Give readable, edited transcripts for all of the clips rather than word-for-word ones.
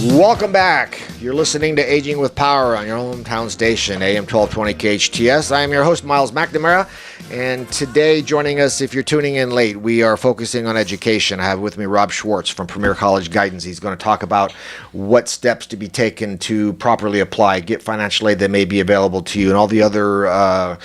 Welcome back. You're listening to Aging with Power on your hometown station, AM 1220 KHTS. I am your host, Miles McNamara, and today joining us, if you're tuning in late, we are focusing on education. I have with me Rob Schwartz from Premier College Guidance. He's going to talk about what steps to be taken to properly apply, get financial aid that may be available to you, and all the other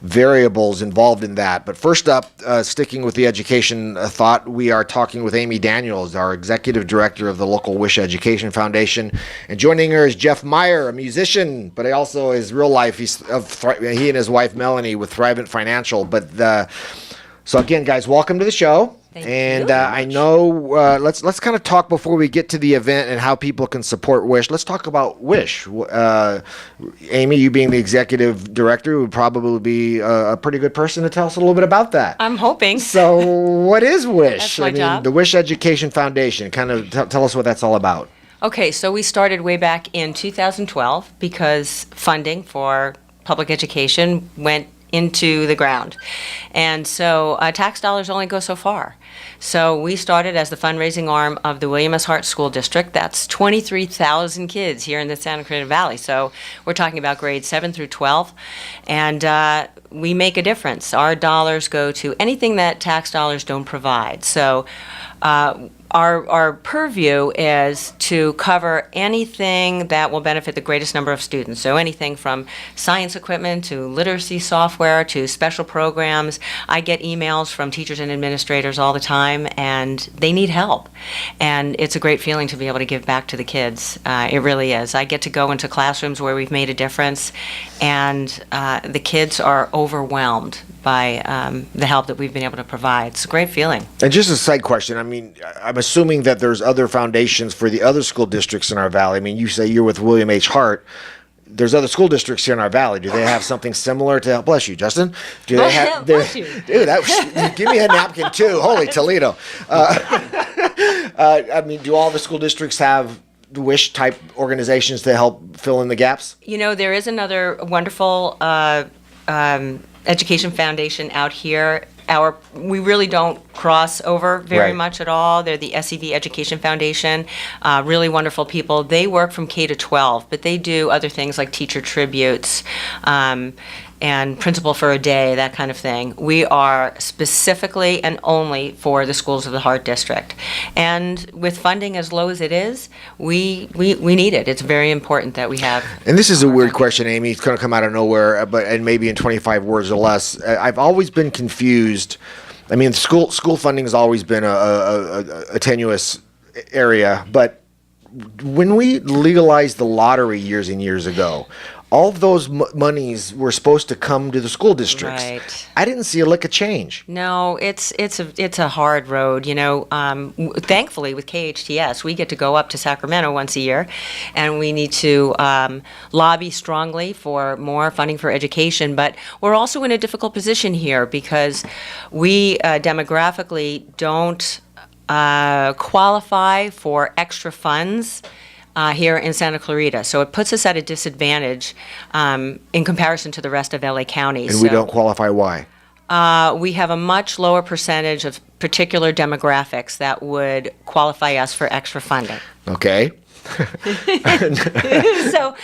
variables involved in that. But first up, sticking with the education thought, we are talking with Amy Daniels, our executive director of the local Wish Education Foundation. And joining her is Jeff Meyer, a musician, but also his real life, he and his wife Melanie with Thrivent Financial. But so again, guys, welcome to the show. Thank you. I know, let's kind of talk before we get to the event and how people can support Wish. Let's talk about Wish. Amy, you being the executive director would probably be a pretty good person to tell us a little bit about that. I'm hoping. So what is Wish? That's my job. The Wish Education Foundation. Kind of tell us what that's all about. Okay, so we started way back in 2012 because funding for public education went into the ground. And so tax dollars only go so far. So we started as the fundraising arm of the William S. Hart School District. That's 23,000 kids here in the Santa Clarita Valley. So we're talking about grades 7 through 12. And we make a difference. Our dollars go to anything that tax dollars don't provide. So our purview is to cover anything that will benefit the greatest number of students. So anything from science equipment to literacy software to special programs. I get emails from teachers and administrators all the time, and they need help. And it's a great feeling to be able to give back to the kids. It really is. I get to go into classrooms where we've made a difference, and the kids are overwhelmed by the help that we've been able to provide. It's a great feeling. And just a side question, I mean, I'm assuming that there's other foundations for the other school districts in our valley. I mean, you say you're with William H. Hart. There's other school districts here in our valley. Do they have something similar to help? Bless you, Justin. Do they have? Bless you. Dude, give me a napkin too. Holy Toledo. I mean, do all the school districts have Wish type organizations to help fill in the gaps? You know, there is another wonderful education foundation out here. We really don't cross over very much at all. They're the SEV Education Foundation, really wonderful people. They work from K to 12, but they do other things like teacher tributes and principal for a day, that kind of thing. We are specifically and only for the schools of the Hart District. And with funding as low as it is, we need it. It's very important that we have. And this is a weird question, Amy. It's going to come out of nowhere, and maybe in 25 words or less. I've always been confused. I mean, school funding has always been a tenuous area, but when we legalized the lottery years and years ago, all of those monies were supposed to come to the school districts. Right. I didn't see a lick of change. No, it's a hard road. You know, thankfully with KHTS, we get to go up to Sacramento once a year, and we need to lobby strongly for more funding for education. But we're also in a difficult position here because we demographically don't qualify for extra funds here in Santa Clarita. So it puts us at a disadvantage in comparison to the rest of LA County. And we don't qualify, why? We have a much lower percentage of particular demographics that would qualify us for extra funding. Okay. So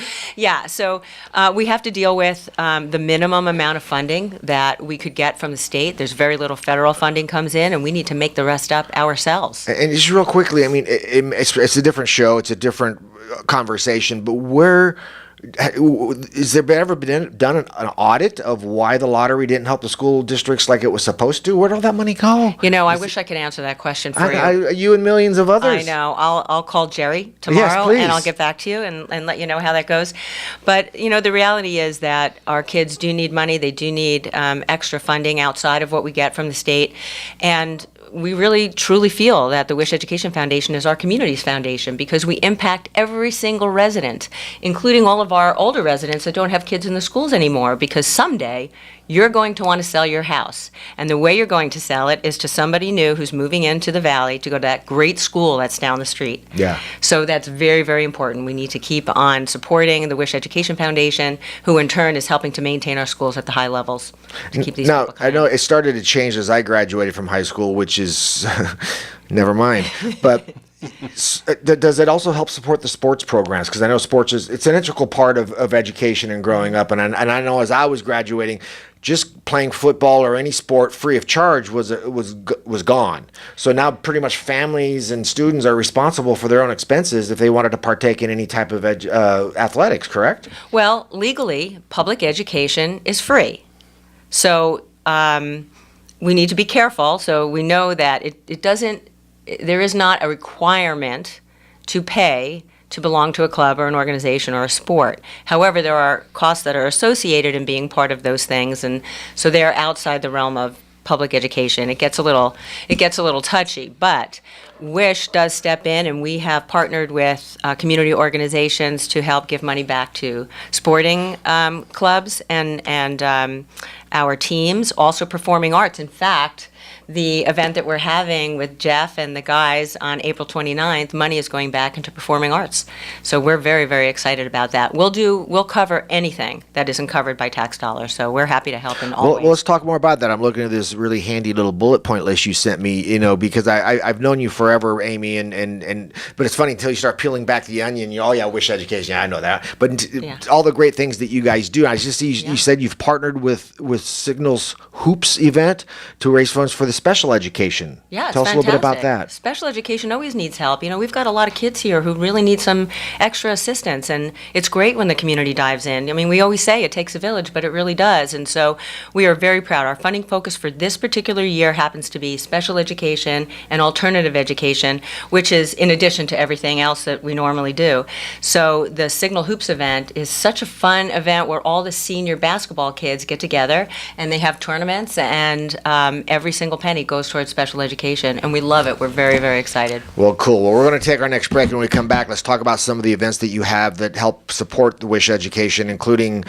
we have to deal with the minimum amount of funding that we could get from the state. There's very little federal funding comes in, and we need to make the rest up ourselves. And just real quickly, I mean, it's a different show, it's a different conversation, but has there ever been done an audit of why the lottery didn't help the school districts like it was supposed to? Where did all that money go? You know, I wish I could answer that question for you. You and millions of others. I know. I'll call Jerry tomorrow, yes, and I'll get back to you and let you know how that goes. But, you know, the reality is that our kids do need money. They do need extra funding outside of what we get from the state. And we really truly feel that the Wish Education Foundation is our community's foundation because we impact every single resident, including all of our older residents that don't have kids in the schools anymore, because someday you're going to want to sell your house. And the way you're going to sell it is to somebody new who's moving into the valley to go to that great school that's down the street. Yeah. So that's very, very important. We need to keep on supporting the Wish Education Foundation, who in turn is helping to maintain our schools at the high levels to keep these now, people coming. I know it started to change as I graduated from high school, which is never mind. But Does it also help support the sports programs? Because I know sports it's an integral part of education and growing up. And I know as I was graduating, just playing football or any sport free of charge was gone. So now pretty much families and students are responsible for their own expenses if they wanted to partake in any type of athletics, correct? Well, legally, public education is free. So we need to be careful. So we know that there is not a requirement to pay to belong to a club or an organization or a sport. However, there are costs that are associated in being part of those things, and so they're outside the realm of public education. It gets a little touchy, but WISH does step in, and we have partnered with community organizations to help give money back to sporting clubs and our teams, also performing arts. In fact, the event that we're having with Jeff and the guys on April 29th, money is going back into performing arts. So we're very, very excited about that. We'll cover anything that isn't covered by tax dollars. So we're happy to help in all ways. Well, let's talk more about that. I'm looking at this really handy little bullet point list you sent me, because I've known you forever, Amy, but it's funny until you start peeling back the onion. WISH education. Yeah, I know that. But all the great things that you guys do. I just see you said you've partnered with Signal's Hoops event to raise funds for the special education. Yeah, it's Tell us a little bit about that. Special education always needs help. We've got a lot of kids here who really need some extra assistance, and it's great when the community dives in. We always say it takes a village, but it really does. And so we are very proud. Our funding focus for this particular year happens to be special education and alternative education, which is in addition to everything else that we normally do. So the Signal Hoops event is such a fun event where all the senior basketball kids get together and they have tournaments, and every single penny goes towards special education, and we love it. We're very, very excited. Well, cool. Well, we're going to take our next break, and when we come back, let's talk about some of the events that you have that help support the WISH education, including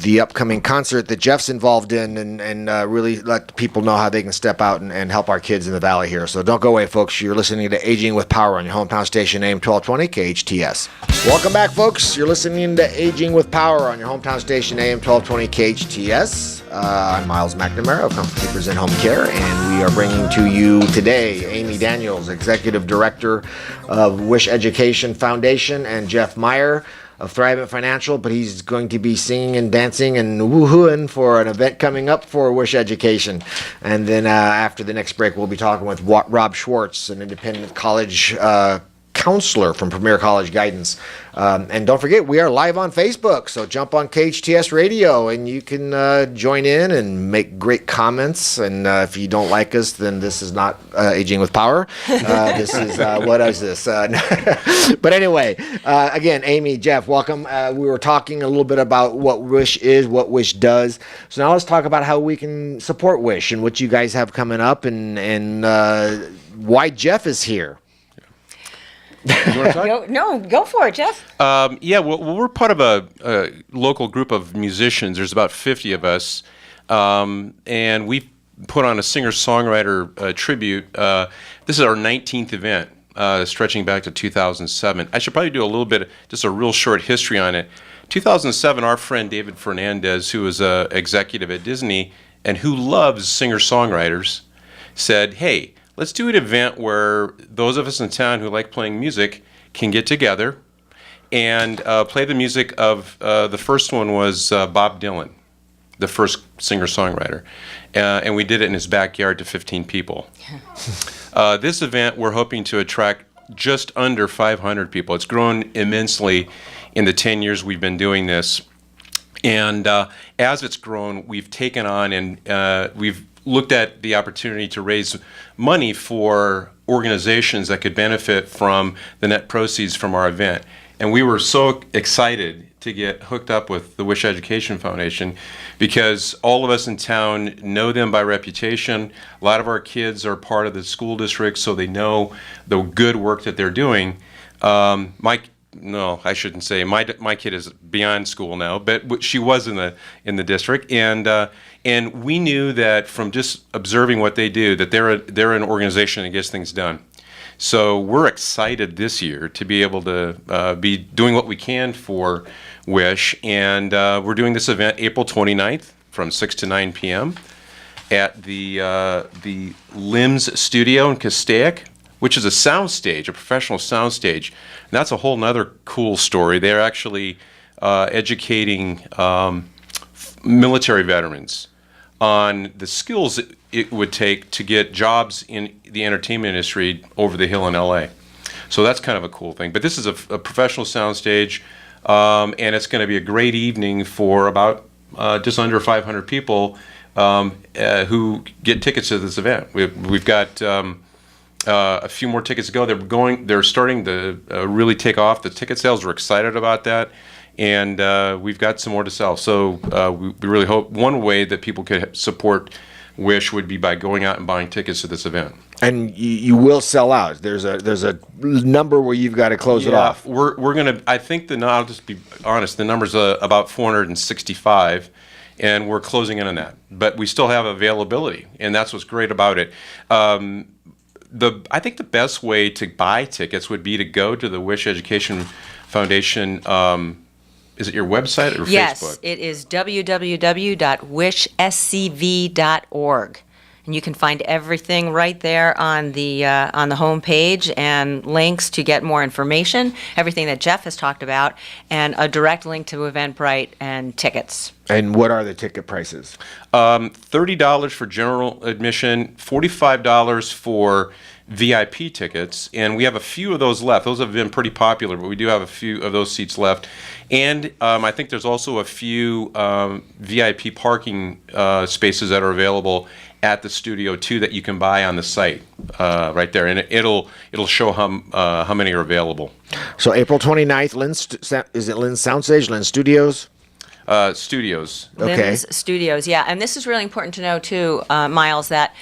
the upcoming concert that Jeff's involved in, and really let people know how they can step out and help our kids in the valley here. So don't go away, folks. You're listening to Aging with Power on your hometown station, AM 1220 KHTS. Welcome back, folks. You're listening to Aging with Power on your hometown station, AM 1220 KHTS. I'm Miles McNamara of Comfort Keepers and Home Care, and we are bringing to you today Amy Daniels, Executive Director of WISH Education Foundation, and Jeff Meyer of Thrivent Financial, but he's going to be singing and dancing and woohooing for an event coming up for WISH Education. And then after the next break, we'll be talking with Rob Schwartz, an independent college counselor from Premier College Guidance. And don't forget, we are live on Facebook, so jump on KHTS Radio and you can join in and make great comments. And if you don't like us, then this is not Aging with Power. This is, what is this? But anyway, again, Amy, Jeff, welcome. We were talking a little bit about what WISH is, what WISH does. So now let's talk about how we can support WISH and what you guys have coming up, and why Jeff is here. Go for it, Jeff. Well, we're part of a local group of musicians. There's about 50 of us, and we've put on a singer-songwriter tribute. This is our 19th event, stretching back to 2007. I should probably do a little bit, just a real short history on it. 2007, our friend David Fernandez, who was an executive at Disney and who loves singer-songwriters, said, hey, let's do an event where those of us in town who like playing music can get together and play the music of, the first one was Bob Dylan, the first singer-songwriter. And we did it in his backyard to 15 people. This event, we're hoping to attract just under 500 people. It's grown immensely in the 10 years we've been doing this. And as it's grown, we've taken on and we've looked at the opportunity to raise money for organizations that could benefit from the net proceeds from our event. And we were so excited to get hooked up with the WISH Education Foundation because all of us in town know them by reputation. A lot of our kids are part of the school district, so they know the good work that they're doing. No, I shouldn't say. My kid is beyond school now, but she was in the district, and we knew that from just observing what they do, that they're an organization that gets things done. So we're excited this year to be able to be doing what we can for WISH, and we're doing this event April 29th from 6 to 9 p.m. at the LIMS studio in Castaic. which is a soundstage, a professional soundstage. And that's a whole nother cool story. They're actually educating military veterans on the skills it would take to get jobs in the entertainment industry over the hill in LA. So that's kind of a cool thing. But this is a professional soundstage, and it's going to be a great evening for about just under 500 people who get tickets to this event. We've got a few more tickets to go. They're starting to really take off. The ticket sales, we're excited about that. And we've got some more to sell. So we really hope one way that people could support Wish would be by going out and buying tickets to this event. And you will sell out. There's a number where you've got to close it off. We're gonna. I think I'll just be honest. The number's about 465, and we're closing in on that. But we still have availability, and that's what's great about it. I think the best way to buy tickets would be to go to the Wish Education Foundation. Is it your website or Facebook? Yes, it is www.wishscv.org. And you can find everything right there on the home page, and links to get more information, everything that Jeff has talked about, and a direct link to Eventbrite and tickets. And what are the ticket prices? $30 for general admission, $45 for VIP tickets, and we have a few of those left. Those have been pretty popular, but we do have a few of those seats left. And I think there's also a few VIP parking spaces that are available at the studio too that you can buy on the site right there, and it'll show how many are available. So April 29th, is it Lynn's Soundstage, Lynn's Studios? Studios. Okay. Lynn's Studios, yeah. And this is really important to know, too, Miles, that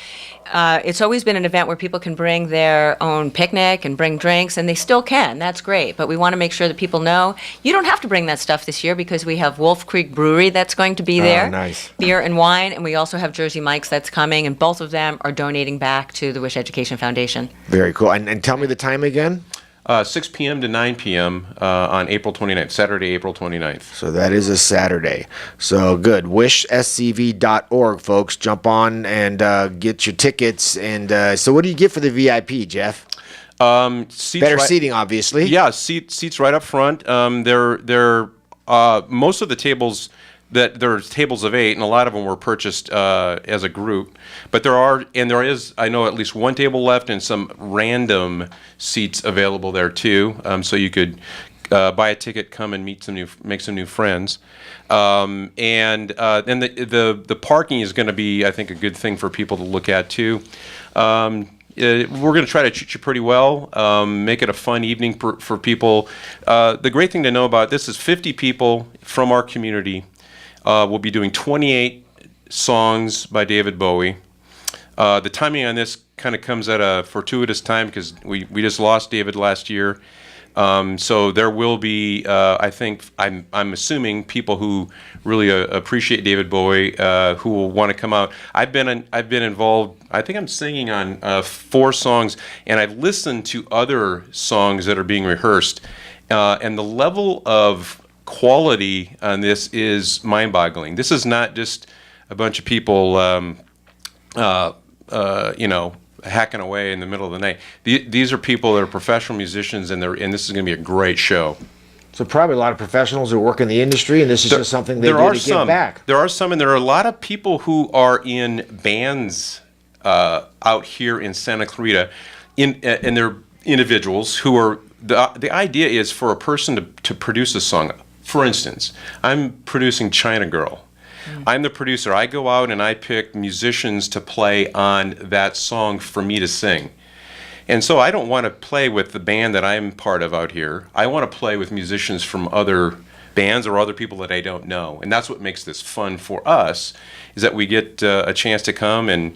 it's always been an event where people can bring their own picnic and bring drinks, and they still can. That's great. But we want to make sure that people know you don't have to bring that stuff this year, because we have Wolf Creek Brewery that's going to be there. Oh, nice. Beer and wine. And we also have Jersey Mike's that's coming, and both of them are donating back to the Wish Education Foundation. Very cool. And tell me the time again. 6 p.m. to 9 p.m. On April 29th, Saturday, April 29th. So that is a Saturday. So good. WishSCV.org, folks. Jump on and get your tickets. And so what do you get for the VIP, Jeff? Seats Better seating, obviously. Yeah, seats right up front. They're most of the tables. There are tables of 8, and a lot of them were purchased as a group. But there is, I know, at least one table left and some random seats available there too. So you could buy a ticket, come and make some new friends. And then the parking is going to be, I think, a good thing for people to look at too. We're going to try to treat you pretty well, make it a fun evening for people. The great thing to know about this is 50 people from our community. We'll be doing 28 songs by David Bowie. The timing on this kind of comes at a fortuitous time because we just lost David last year. So there will be, I think, I'm assuming, people who really appreciate David Bowie who will want to come out. I've been involved. I think I'm singing on 4 songs, and I've listened to other songs that are being rehearsed, and the level of quality on this is mind-boggling. This is not just a bunch of people, hacking away in the middle of the night. These are people that are professional musicians, and this is going to be a great show. So probably a lot of professionals who work in the industry, and this is just something they do to give back. There are some, and there are a lot of people who are in bands out here in Santa Clarita, and they're individuals who are. The idea is for a person to produce a song. For instance, I'm producing China Girl. I'm the producer. I go out and I pick musicians to play on that song for me to sing. And so I don't want to play with the band that I'm part of out here. I want to play with musicians from other bands or other people that I don't know. And that's what makes this fun for us, is that we get a chance to come and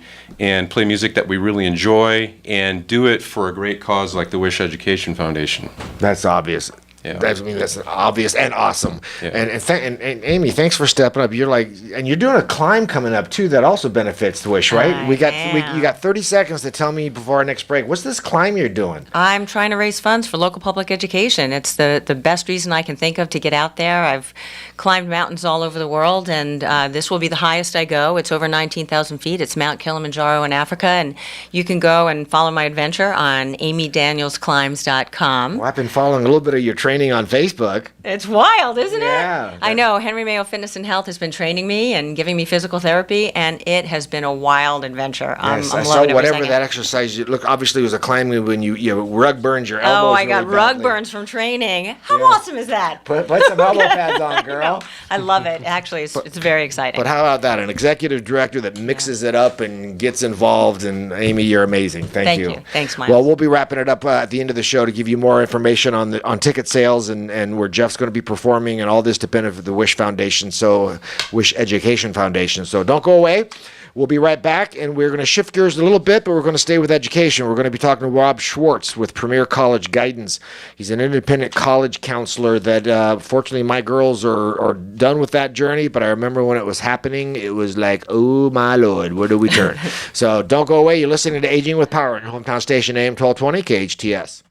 play music that we really enjoy and do it for a great cause like the Wish Education Foundation. That's obvious. Yeah. That's obvious and awesome. Yeah. And Amy, thanks for stepping up. And you're doing a climb coming up too that also benefits the Wish, right? You got 30 seconds to tell me before our next break. What's this climb you're doing? I'm trying to raise funds for local public education. It's the best reason I can think of to get out there. I've climbed mountains all over the world, and this will be the highest I go. It's over 19,000 feet. It's Mount Kilimanjaro in Africa, and you can go and follow my adventure on amydanielsclimbs.com. Well, I've been following a little bit of your training on Facebook. It's wild, isn't it? Yeah. I know. Henry Mayo Fitness and Health has been training me and giving me physical therapy, and it has been a wild adventure. Yes, I'm I saw loving every whatever second. that exercise. Look, obviously it was a climbing when you rug burns your elbows. Oh, I got really rug badly. burns from training. How Yeah. awesome is that? Put some elbow pads on, girl. I love it. Actually, it's very exciting. But how about that? An executive director that mixes it up and gets involved. And Amy, you're amazing. Thank you. Thanks, Miles. Well, we'll be wrapping it up at the end of the show to give you more information on ticket sales and where Jeff's going to be performing and all this to benefit the Wish Foundation, Wish Education Foundation. So don't go away. We'll be right back, and we're going to shift gears a little bit, but we're going to stay with education. We're going to be talking to Rob Schwartz with Premier College Guidance. He's an independent college counselor that, fortunately, my girls are done with that journey, but I remember when it was happening, it was like, oh, my Lord, where do we turn? So don't go away. You're listening to Aging with Power on your hometown station, AM 1220, KHTS.